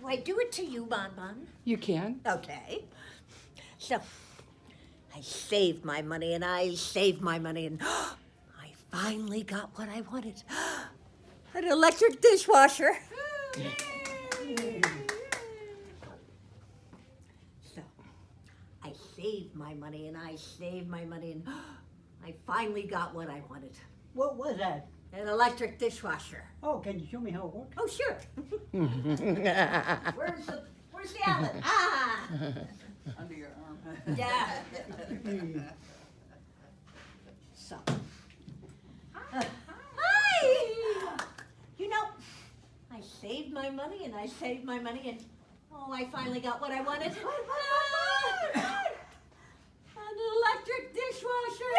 do I do it to you, Bon Bon? You can. Okay. So, I saved my money and I saved my money and I finally got what I wanted. An electric dishwasher. So, I saved my money and I saved my money and I finally got what I wanted. What was that? An electric dishwasher. Oh, can you show me how it works? Oh, sure. Where's the outlet? Ah! Under your arm. Yeah. So. Hi! You know, I saved my money and I saved my money and I finally got what I wanted. An electric dishwasher!